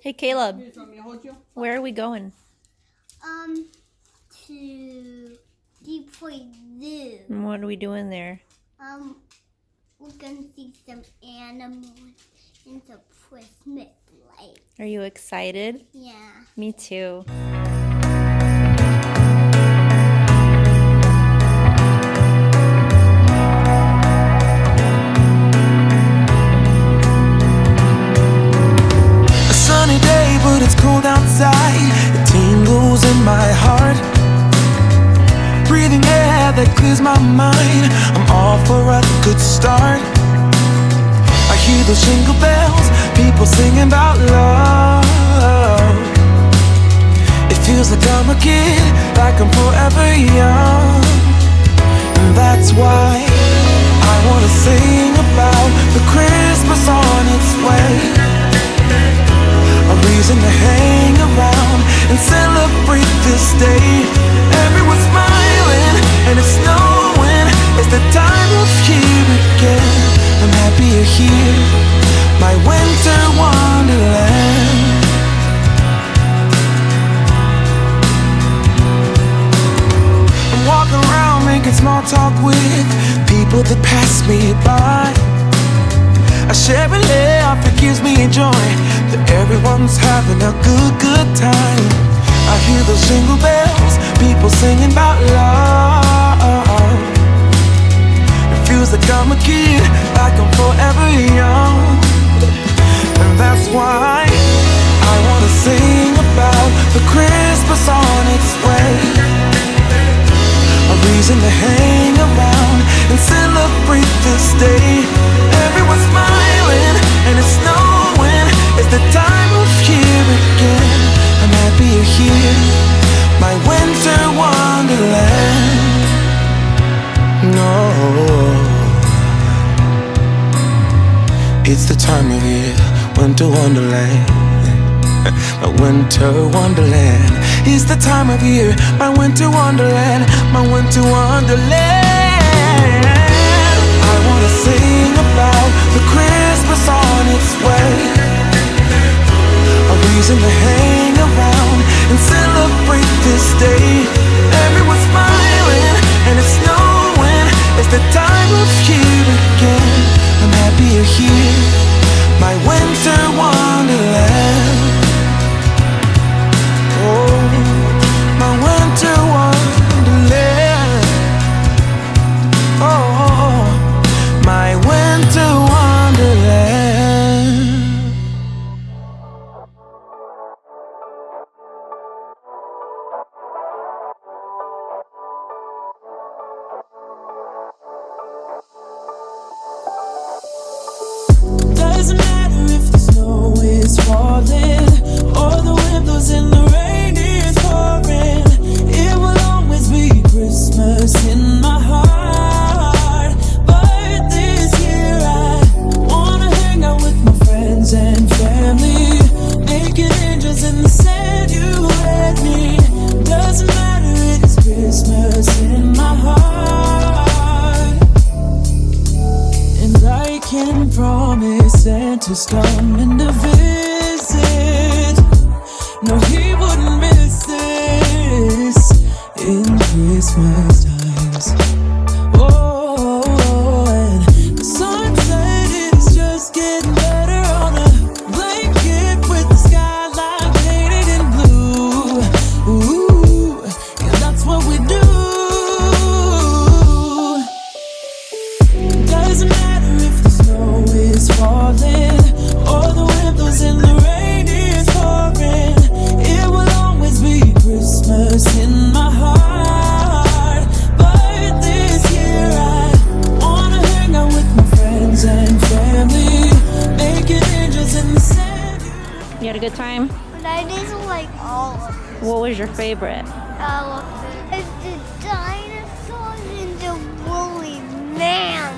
Hey Caleb, where are we going? To Detroit Zoo. And what are we doing there? We're gonna see some animals and some Christmas lights. Are you excited? Yeah. Me too. A sunny day, but it's cold outside. It tingles in my heart. Breathing air that clears my mind. I'm all for a good start. I hear those jingle bells, people singing about love. It feels like I'm a kid, like I'm forever young. And that's why I wanna sing about the Christmas on its way. A reason to hang around and celebrate this day. Everyone's smiling and it's snowing. It's the time of year again. I'm happy you're here, my winter wonderland. I'm walking around making small talk with people that pass me by. I share a laugh, it gives me joy that everyone's having a good time. I hear those jingle bells, people singing about love. It feels like I'm a kid, like I'm forever young. And that's why I wanna sing about the Christmas on its way. A reason to hang around and celebrate this day. Everyone's smiling and it's snowing. It's the time of year again. I'm happy you're here, my winter wonderland. No, it's the time of year, winter wonderland. My winter wonderland. It's the time of year, my winter wonderland, my winter wonderland. I wanna sing about the Christmas on its way. A reason to hang around and celebrate this day. Everyone's smiling and it's snowing. It's the time of year again. I'm happy you're here, my winter wonderland. Oh, my winter wonderland. Oh, my winter wonderland. Doesn't matter if the snow is falling or the wind blows and the rain is pouring. It will always be Christmas in my heart. But this year I wanna hang out with my friends and family, making angels in the sand, you and me. Doesn't matter, it's Christmas in my heart. And I can promise Santa's coming to visit. No, he wouldn't miss this in Christmas times. Oh, and the sunset is just getting better on a blanket with the skyline painted in blue. Ooh, yeah, that's what we do. Doesn't matter if the snow is falling or the wind blows and the rain is pouring. It will always be Christmas in my heart. But this year I wanna hang out with my friends and family, making angels in the sand. You had a good time? But I didn't like all of it. What was your favorite? It's the dinosaurs and the woolly man.